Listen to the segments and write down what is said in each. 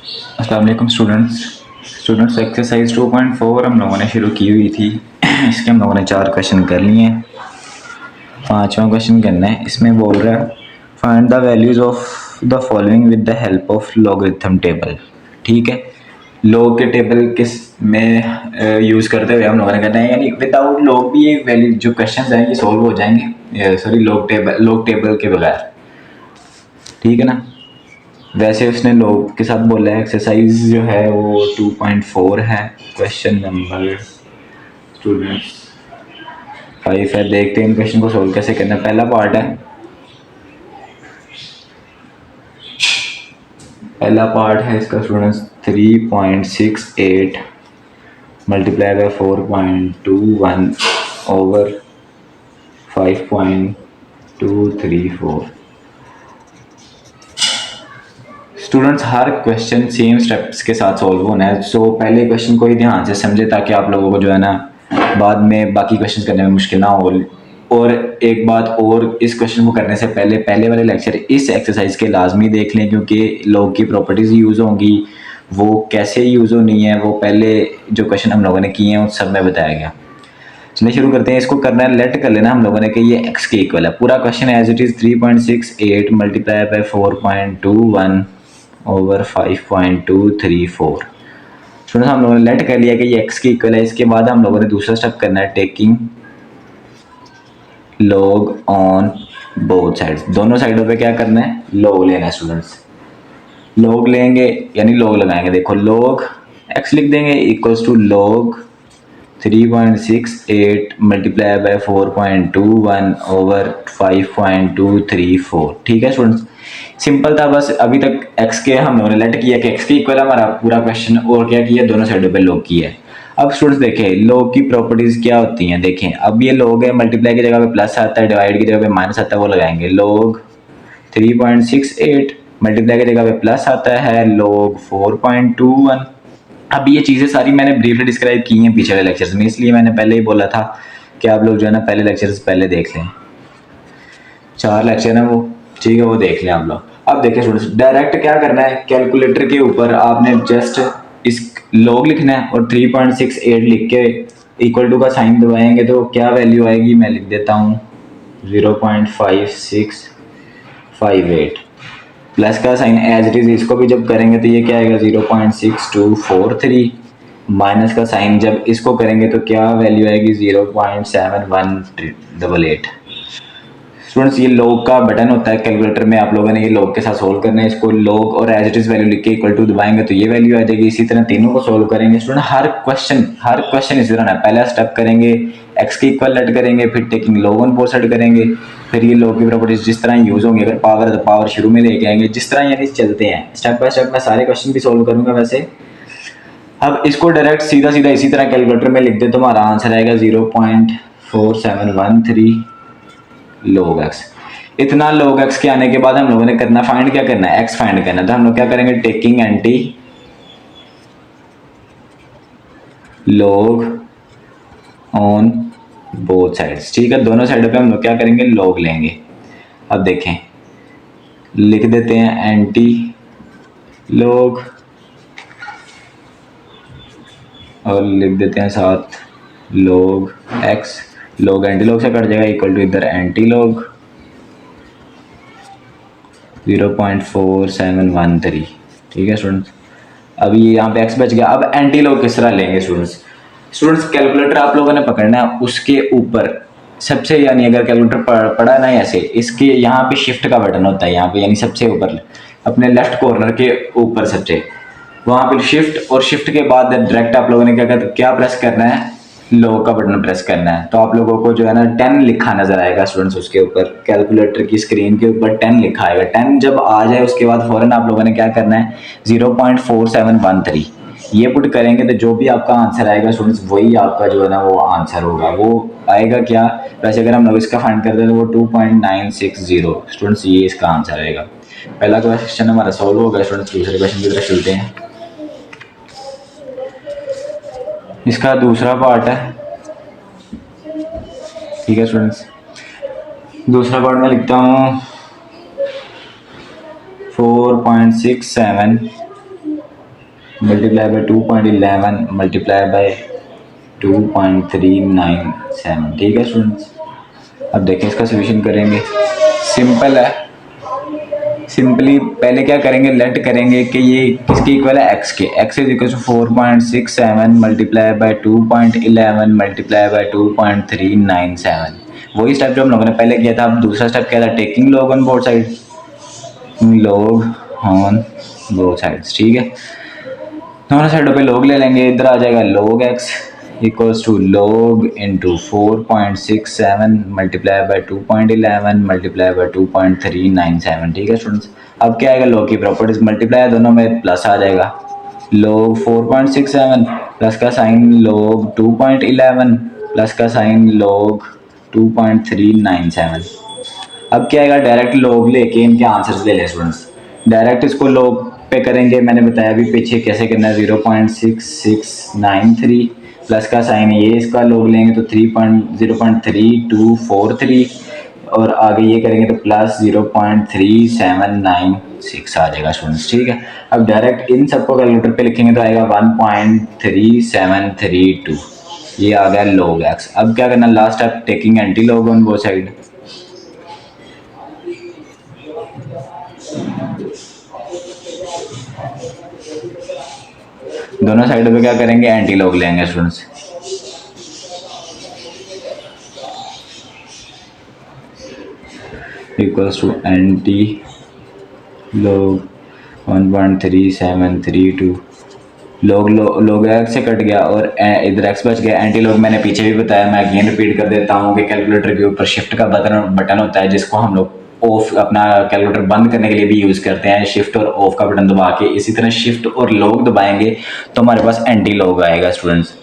अस्सलाम वालेकुम students exercise 2.4 हम लोगों ने शुरू की हुई थी। इसके हम लोगों ने 4 क्वेश्चन कर लिए हैं। पांचवा क्वेश्चन करना है। इसमें बोल रहा है find the values of the following with the help of logarithm table. ठीक है, लॉग के टेबल किस में यूज़ करते हुए हम लोगों ने करना है, यानी विदाउट लॉग भी ये वैल्यू जो क्वेश्चन हैं ये सॉल्व हो जाएंगे, सॉरी लॉग टेबल के बगैर। ठीक है ना। वैसे उसने लोग के साथ बोला है एक्सरसाइज जो है वो 2.4 है। क्वेश्चन नंबर स्टूडेंट्स 5 है। देखते हैं इन क्वेश्चन को सोल्व कैसे करना है। पहला पार्ट है, इसका students 3.68 multiply by 4.21 over 5.234। Students her question same steps के साथ सॉल्व होना है। सो पहले क्वेश्चन को ही ध्यान से समझे ताकि आप लोगों को जो है ना बाद में बाकी क्वेश्चन करने में मुश्किल ना हो। और एक बात और, इस क्वेश्चन को करने से पहले वाले लेक्चर इस एक्सरसाइज के लाजमी देख लें, क्योंकि लॉग की प्रॉपर्टीज़ यूज़ होंगी। वो कैसे यूज़ होनी है वो पहले जो क्वेश्चन हम लोगों ने किए हैं उस सब में बताया गया। चलिए शुरू करते हैं। इसको करना है, लेट कर लेना हम लोगों ने कि ये x के इक्वल है। पूरा question as it is 3.68 multiply by 4.21 over 5.234। Students हम लोगों ने लेट कर लिया कि ये x की इक्वल है। इसके बाद हम लोगों ने दूसरा स्टेप करना है, taking log on both sides. दोनों साइडों पे क्या करना है, लॉग लेना है स्टूडेंट्स। लॉग लेंगे यानी लॉग लगाएंगे। देखो लॉग x लिख देंगे equals to log 3.68 multiply by 4.21 over 5.234। ठीक है स्टूडेंट्स, सिंपल था बस। अभी तक x के हम लोगों ने लेट किया कि x के इक्वल हमारा पूरा क्वेश्चन, और क्या किया, दोनों साइडों पे लॉग किया है। अब स्टूडेंट्स देखें लॉग की प्रॉपर्टीज क्या होती हैं। देखें अब ये लॉग है, मल्टीप्लाई की जगह पे प्लस आता है, डिवाइड की जगह पे माइनस आता है, वो लगाएंगे। लॉग 3.68 मल्टीप्लाई की जगह पे प्लस आता है लॉग 4.21। अब ये चीज़ें सारी मैंने ब्रीफली डिस्क्राइब की हैं पिछले लेक्चर्स में, इसलिए मैंने पहले ही बोला था कि आप लोग जो है ना पहले लेक्चर्स पहले देख लें। 4 लेक्चर है वो, ठीक है, वो देख लें आप लोग। अब देखिए स्टूडेंट्स, डायरेक्ट क्या करना है, कैलकुलेटर के ऊपर आपने जस्ट इस लॉग लिखना है और 3.68 लिख के इक्वल टू का साइन दबाएंगे तो क्या वैल्यू आएगी, मैं लिख देता हूँ 0.5658। प्लस का साइन एज इट इज, इसको भी जब करेंगे तो ये क्या आएगा 0.6243। माइनस का साइन जब इसको करेंगे तो क्या वैल्यू आएगी 0.7188। स्टूडेंट्स ये लॉग का बटन होता है कैलकुलेटर में, आप लोगों ने ये लॉग के साथ सोल्व करना है। इसको लॉग और एज इट इज वैल्यू लिख के इक्वल टू दबाएंगे तो ये वैल्यू आ जाएगी। इसी तरह तीनों को सोल्व करेंगे स्टूडेंट। हर क्वेश्चन इसी तरह है। पहला स्टेप करेंगे, x के इक्वल लेट करेंगे, फिर taking log on both side करेंगे, फिर ये लॉग की प्रॉपर्टीज जिस तरह यूज होंगे, अगर पावर है तो पावर शुरू में लेके आएंगे, जिस तरह यानी चलते हैं स्टेप बाय स्टेप। मैं सारे क्वेश्चन भी सोल्व करूंगा वैसे। अब इसको डायरेक्ट सीधा सीधा इसी तरह कैलकुलेटर में लिख दे तो हमारा आंसर आएगा 0.4713 log x। इतना log x के आने के बाद हम लोगों ने करना, फाइंड क्या करना है, x फाइंड करना है। तो हम लोग क्या करेंगे, taking anti log on both sides. ठीक है, दोनों साइडों पे हम लोग क्या करेंगे, log लेंगे। अब देखें लिख देते हैं एंटी log और लिख देते हैं साथ log x। log anti log से कट जाएगा, इक्वल टू इधर एंटी log 0.4713। ठीक है स्टूडेंट्स, अभी यहाँ पे x बच गया। अब एंटी log किस तरह लेंगे स्टूडेंट्स कैलकुलेटर आप लोगों ने पकड़ना है, उसके ऊपर सबसे, यानी अगर कैलकुलेटर पड़ा ना ऐसे, इसके यहाँ पे शिफ्ट का बटन होता है यहाँ पे, यानी सबसे ऊपर अपने लेफ्ट कॉर्नर के ऊपर सबसे, वहाँ पे शिफ्ट, और शिफ्ट के बाद डायरेक्ट आप लोगों ने क्या प्रेस करना है, लॉग का बटन प्रेस करना है। तो आप लोगों को जो है ना 10 लिखा नजर आएगा स्टूडेंट्स, उसके ऊपर कैलकुलेटर की स्क्रीन के ऊपर 10 लिखा आएगा। 10 जब आ जाए उसके बाद फौरन आप लोगों ने क्या करना है, 0.4713 ये पुट करेंगे तो जो भी आपका आंसर आएगा स्टूडेंट्स वही आपका जो है ना वो आंसर होगा। वो आएगा क्या, वैसे अगर हम लोग इसका फाइंड करते हैं तो वो 2.960 स्टूडेंट्स, ये इसका आंसर आएगा। पहला क्वेश्चन हमारा सॉल्व हो गया स्टूडेंट्स। दूसरे क्वेश्चन की तरफ चलते हैं। इसका दूसरा पार्ट है, ठीक है स्टूडेंट्स। दूसरा पार्ट में लिखता हूँ 4.67 मल्टीप्लाई बाय 2.11 मल्टीप्लाई बाय 2.397। ठीक है स्टूडेंट्स, अब देखें इसका सोल्यूशन करेंगे। सिंपल है, सिंपली पहले क्या करेंगे, लेट करेंगे कि ये किसके इक्वल है, एक्स के। X is equal to 4.67 multiply by 2.11 multiply by 2.397। वही स्टेप जो हम लोगों ने पहले किया था। अब दूसरा स्टेप क्या था, taking log on both side, log on both sides. ठीक है, दोनों साइडों पे लॉग ले लेंगे। इधर आ जाएगा log x equals to log into 4.67 multiply by 2.11 multiply by 2.397। ठीक है स्टूडेंट्स, अब क्या आएगा, log की प्रॉपर्टीज मल्टीप्लाई दोनों में प्लस आ जाएगा। log 4.67 प्लस का साइन log 2.11 प्लस का साइन log 2.397। अब क्या आएगा, डायरेक्ट log लेके इनके आंसर्स ले लें स्टूडेंट्स। डायरेक्ट इसको log पे करेंगे, मैंने बताया अभी पीछे कैसे करना है। 0.6693 प्लस का साइन ये इसका log लेंगे तो 0.3243 और आगे ये करेंगे तो प्लस 0.3796 आ जाएगा स्टूडेंट्स। ठीक है, अब डायरेक्ट इन सबको कैलकुलेटर पे लिखेंगे तो आएगा 1.3732। ये आ गया log x। अब क्या करना, last step, taking anti log on both side. दोनों साइडों पे क्या करेंगे, एंटी लॉग लेंगे students. Equals to anti log 1.3732। log x से कट गया और इधर x बच गया। एंटी लॉग मैंने पीछे भी बताया, मैं अगेन रिपीट कर देता हूँ कि कैलकुलेटर के ऊपर शिफ्ट का बटन होता है जिसको हम लोग ऑफ, अपना कैलकुलेटर बंद करने के लिए भी यूज़ करते हैं, शिफ्ट और ऑफ का बटन दबा के। इसी तरह शिफ्ट और लॉग दबाएंगे तो हमारे पास एंटी लॉग आएगा स्टूडेंट्स।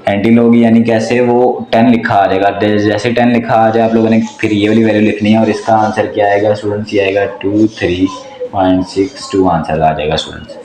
एंटी लॉग यानी कैसे, वो 10 लिखा आ जाएगा। जैसे 10 लिखा आ जाए आप लोगों ने फिर ये वाली वैल्यू लिखनी है और इसका आंसर क्या आएगा स्टूडेंट्स, ये आएगा 23.62 आंसर आ जाएगा स्टूडेंट्स।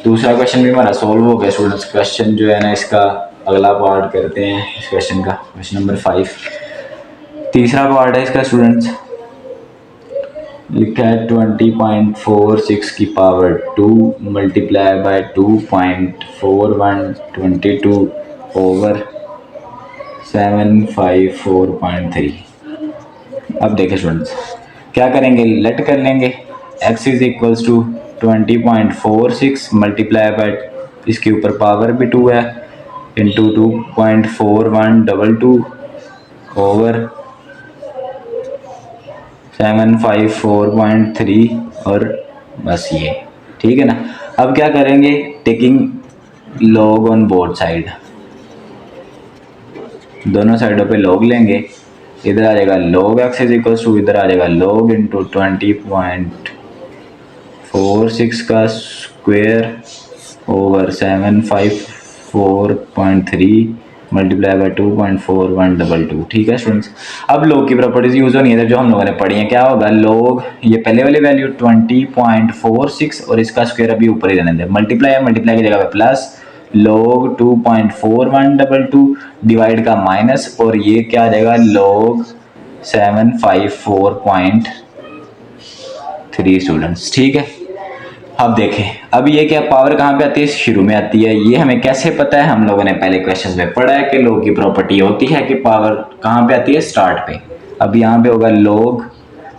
दूसरा क्वेश्चन भी हमारा सॉल्व हो गया स्टूडेंट्स। क्वेश्चन जो है ना, इसका अगला पार्ट करते हैं इस क्वेश्चन का, क्वेश्चन नंबर 5। तीसरा पार्ट है इसका स्टूडेंट्स, लिखा है 20.46 की पावर 2 मल्टीप्लाई बाय 2.4122 ओवर 754.3। अब देखें स्टूडेंट्स, क्या करेंगे, लेट कर लेंगे। x is equals to 20.46 multiply by, इसके ऊपर पावर भी 2 है, इंटू 2.4122 ओवर 754.3 और बस ये। ठीक है ना, अब क्या करेंगे, taking log on both side, दोनों साइडों पे लॉग लेंगे। इधर आ जाएगा log x is equal to, इधर आ जाएगा log इंटू 20.46 का स्क्वेयर ओवर 754.3 मल्टीप्लाई बाय 2.4122। ठीक है स्टूडेंट्स, अब log की प्रॉपर्टीज यूज होनी है जो हम लोगों ने पढ़ी है। क्या होगा, log ये पहले वाली वैल्यू 20.46 और इसका स्क्वायर अभी ऊपर ही रहने दे, मल्टीप्लाई है, मल्टीप्लाई की जगह पे प्लस log 2.4122 डिवाइड का माइनस और ये क्या आ जाएगा log 754.3 स्टूडेंट्स। ठीक है, अब देखें, अब ये क्या पावर कहाँ पे आती है, शुरू में आती है। ये हमें कैसे पता है, हम लोगों ने पहले क्वेश्चन में पढ़ा है कि log की प्रॉपर्टी होती है कि पावर कहाँ पे आती है, स्टार्ट पे। अब यहाँ पे होगा log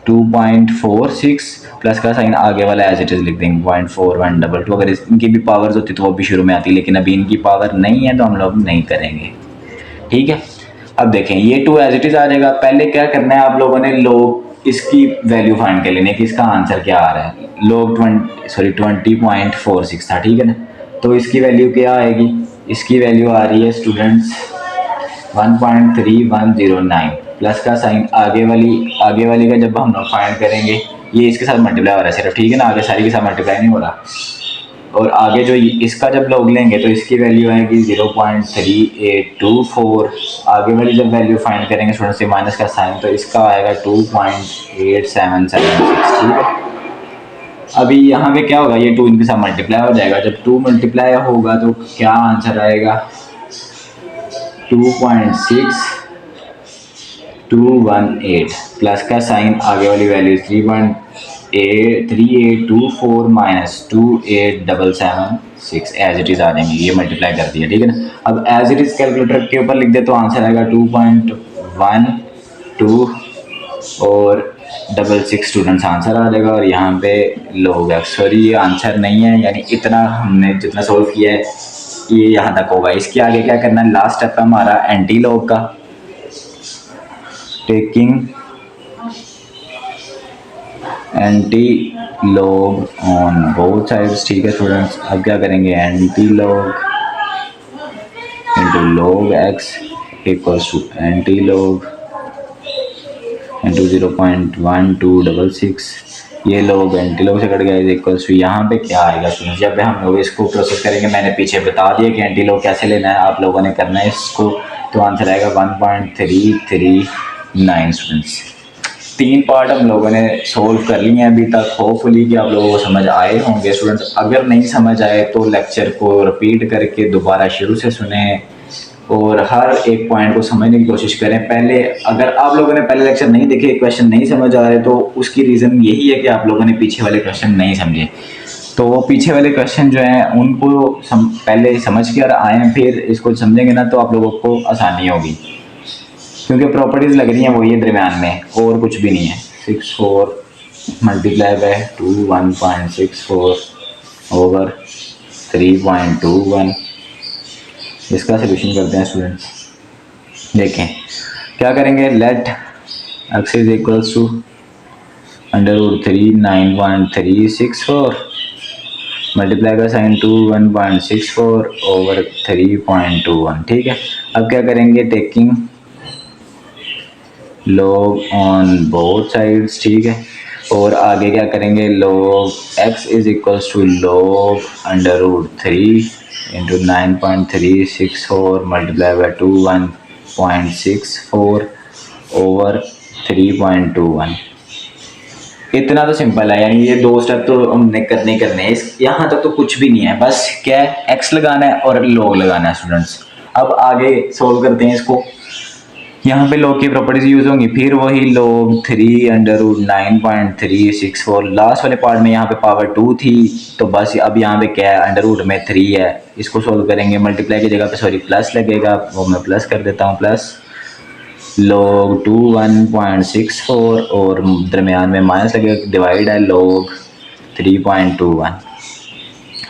2.46 प्लस का साइन आगे वाला एज इट इज लिख देंगे 0.4122। अगर इनकी भी पावर्स होती तो वो भी शुरू में आती, लेकिन अभी इनकी पावर नहीं है तो हम लोग नहीं करेंगे। ठीक है, अब देखें ये 2 एज इट इज आ जाएगा। पहले क्या करना है आप लोगों ने, log इसकी वैल्यू फाइंड कर लेनी है कि इसका आंसर क्या आ रहा है। log 20.46 था, ठीक है ना, तो इसकी वैल्यू क्या आएगी, इसकी वैल्यू आ रही है स्टूडेंट्स 1.3109 प्लस का साइन आगे वाली का जब हम लोग फाइंड करेंगे, ये इसके साथ मल्टीप्लाई हो रहा है सिर्फ, ठीक है ना, आगे सारी के साथ मल्टीप्लाई नहीं हो रहा। और आगे जो इसका जब log लेंगे तो इसकी वैल्यू आएगी 0.3824। आगे वाली जब वैल्यू फाइंड करेंगे स्टूडेंट से माइनस का साइन, तो इसका आएगा 2.8776। ठीक है, अभी यहाँ पे क्या होगा, ये 2 इनके साथ मल्टीप्लाई हो जाएगा। जब 2 मल्टीप्लाई होगा तो क्या आंसर आएगा, 2.6218 प्लस का साइन आगे वाली value 3824 minus 28776 as it is आ जाएंगे, ये मल्टीप्लाई कर दिया, ठीक है ना। अब एज इट इज़ कैलकुलेटर के ऊपर लिख दे तो आंसर आएगा 2.12 और 66 स्टूडेंट्स आंसर आ जाएगा। और यहाँ पे लोग सॉरी ये आंसर नहीं है, यानी इतना हमने जितना सोल्व किया है ये यहाँ तक होगा। इसके आगे क्या करना है, लास्ट स्टेप है हमारा एंटी लॉग का, taking anti log on both sides, ठीक है स्टूडेंट्स। अब क्या करेंगे, anti log into log X equals to anti log into 0.1266, ये लोग एंटी लॉग से कट गया इक्वल्स टू यहाँ पे क्या आएगा स्टूडेंट्स, जब हम लोग इसको प्रोसेस करेंगे, मैंने पीछे बता दिया कि एंटी लॉग कैसे लेना है, आप लोगों ने करना है इसको, तो आंसर आएगा 1.339 स्टूडेंट्स। 3 पार्ट हम लोगों ने सोल्व कर लिए हैं अभी तक, होपफुली कि आप लोगों को समझ आए होंगे स्टूडेंट्स। अगर नहीं समझ आए तो लेक्चर को रिपीट करके दोबारा शुरू से सुने और हर एक पॉइंट को समझने की कोशिश करें। पहले अगर आप लोगों ने पहले लेक्चर नहीं देखे, क्वेश्चन नहीं समझ आ रहे, तो उसकी रीज़न यही है कि आप लोगों ने पीछे वाले क्वेश्चन नहीं समझे। तो वो पीछे वाले क्वेश्चन जो हैं उनको पहले समझ कर आए, फिर इसको समझेंगे ना तो आप लोगों को आसानी होगी, क्योंकि प्रॉपर्टीज़ लग रही हैं वही दरमियान में और कुछ भी नहीं है। 64 मल्टीप्लाई बाय 2 1.64 ओवर 3.21, इसका सोल्यूशन करते हैं स्टूडेंट्स। देखें क्या करेंगे, let X is equals to √3 9.364 multiply का साइन 2 1.64 ओवर 3.21, ठीक है। अब क्या करेंगे, taking log on both sides, ठीक है। और आगे क्या करेंगे, log X is equals to log √3 into 9.364 multiply by 2 1.64 over 3.21। इतना तो सिंपल है, यानी ये 2 स्टेप तो हमने करने करने हैं, यहाँ तक तो कुछ भी नहीं है, बस क्या है एक्स लगाना है और लॉग लगाना है स्टूडेंट्स। अब आगे सोल्व करते हैं इसको। यहाँ पे लॉग की प्रॉपर्टीज यूज होंगी, फिर वही log 3 √9.364, लास्ट वाले पार्ट में यहाँ पे पावर 2 थी, तो बस अब यहाँ पे क्या है, अंडर में 3 है, इसको सोल्व करेंगे। मल्टीप्लाई की जगह पे सॉरी प्लस लगेगा, वो मैं प्लस कर देता हूँ, प्लस log 2 1.64 और दरमियान में माइनस लगेगा, डिवाइड है log 3.21।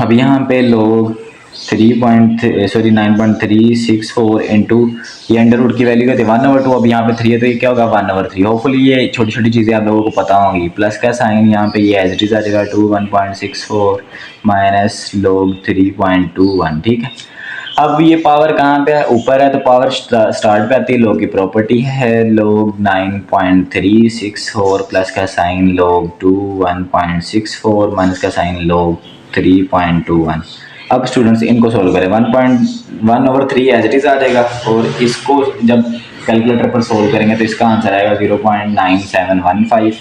अब यहाँ पे log 9.364 इंटू ये अंडर रूट की वैल्यू कहते हैं 1/2, अब यहाँ पे 3 है तो ये क्या होगा 1/3। होपफुली ये छोटी छोटी चीज़ें आप लोगों को पता होंगी। प्लस का साइन यहाँ पे ये एज इट इज़ आ जाएगा 2 1.64 माइनस log 3.21, ठीक है। अब ये पावर कहाँ पे है, ऊपर है, तो पावर स्टार्ट पे आती है, log की प्रॉपर्टी है log 9.364 प्लस का साइन log 2 1.64 माइनस का साइन log 3.21। अब स्टूडेंट्स इनको सोल्व करें, 1.1/3 एज इट इज़ आ जाएगा, और इसको जब कैलकुलेटर पर सोल्व करेंगे तो इसका आंसर आएगा 0.9715।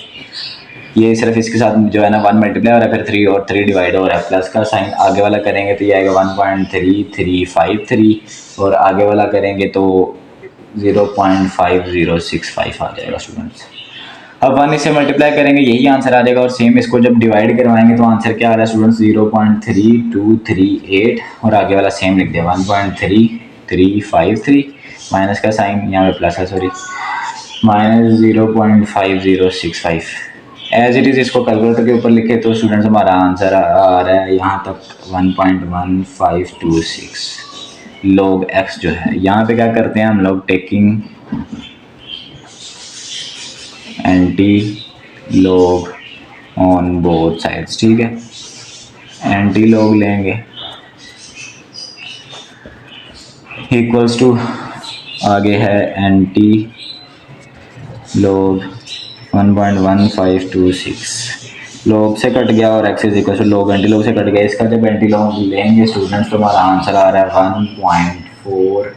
ये सिर्फ इसके साथ जो है ना 1 मल्टीप्लाई हो रहा है, फिर 3 और 3 डिवाइड हो रहा है, प्लस का साइन आगे वाला करेंगे तो ये आएगा 1.3353 और आगे वाला करेंगे तो 0.5065 आ जाएगा स्टूडेंट्स। अब 1 इससे मल्टीप्लाई करेंगे यही आंसर आ जाएगा, और सेम इसको जब डिवाइड करवाएंगे तो आंसर क्या आ रहा है स्टूडेंट्स 0.3238, और आगे वाला सेम लिख दिया 1.3353 माइनस का साइन यहाँ पे प्लस है sorry minus 0.5065 as it is. इसको कैलकुलेटर के ऊपर लिखे तो स्टूडेंट्स हमारा आंसर आ रहा है यहाँ तक 1.1526 log x जो है। यहाँ पे क्या करते हैं हम लोग, taking anti log on both sides, ठीक है। एंटी लॉग लेंगे इक्वल्स टू आगे है एंटी लॉग 1.1526 लॉग से कट गया और X is equal to log anti log से कट गया। इसका जब एंटी लॉग लेंगे स्टूडेंट्स तो हमारा आंसर आ रहा है 1.4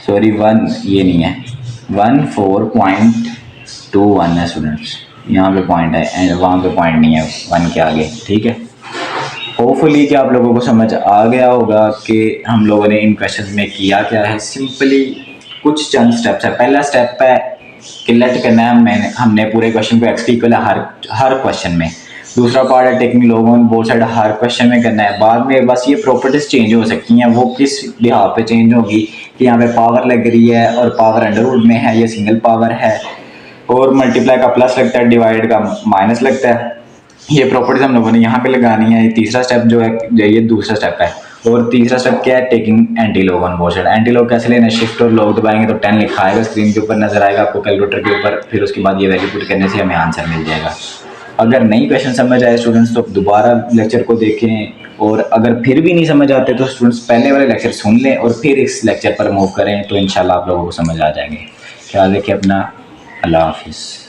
सॉरी 1 ये नहीं है 14.21 है स्टूडेंट्स। यहाँ पे पॉइंट है एंड वहाँ पे पॉइंट नहीं है 1 के आगे, ठीक है। होपफुली कि आप लोगों को समझ आ गया होगा कि हम लोगों ने इन क्वेश्चन में किया क्या है। सिंपली कुछ चंद स्टेप्स है। पहला स्टेप है कि लेट करना है हमने पूरे क्वेश्चन को एक्स की इक्वल है हर क्वेश्चन में। दूसरा पार्ट है taking log on both side, her question में करना है। बाद में बस ये प्रॉपर्टीज चेंज हो सकती हैं, वो किस लिहाज पे चेंज होगी कि यहाँ पे पावर लग रही है और पावर अंडर रूट में है या सिंगल पावर है, और मल्टीप्लाई का प्लस लगता है, डिवाइड का माइनस लगता है। ये प्रॉपर्टीज हम लोगों ने यहाँ पे लगानी है। ये तीसरा स्टेप जो है, ये दूसरा स्टेप है। और तीसरा स्टेप क्या है, taking anti log on both side. Anti log कैसे लेना है, शिफ्ट और लॉग दबाएंगे तो 10 लिखा आएगा स्क्रीन के ऊपर नजर आएगा आपको कैलकुलेटर के ऊपर, फिर उसके बाद ये वैल्यू पुट करने से हमें आंसर मिल जाएगा। अगर नहीं क्वेश्चन समझ आए स्टूडेंट्स तो दोबारा लेक्चर को देखें, और अगर फिर भी नहीं समझ आते तो स्टूडेंट्स पहले वाले लेक्चर सुन लें और फिर इस लेक्चर पर मूव करें, तो इंशाल्लाह आप लोगों को समझ आ जाएंगे। ख्याल रखिए अपना, अल्लाह हाफिज़।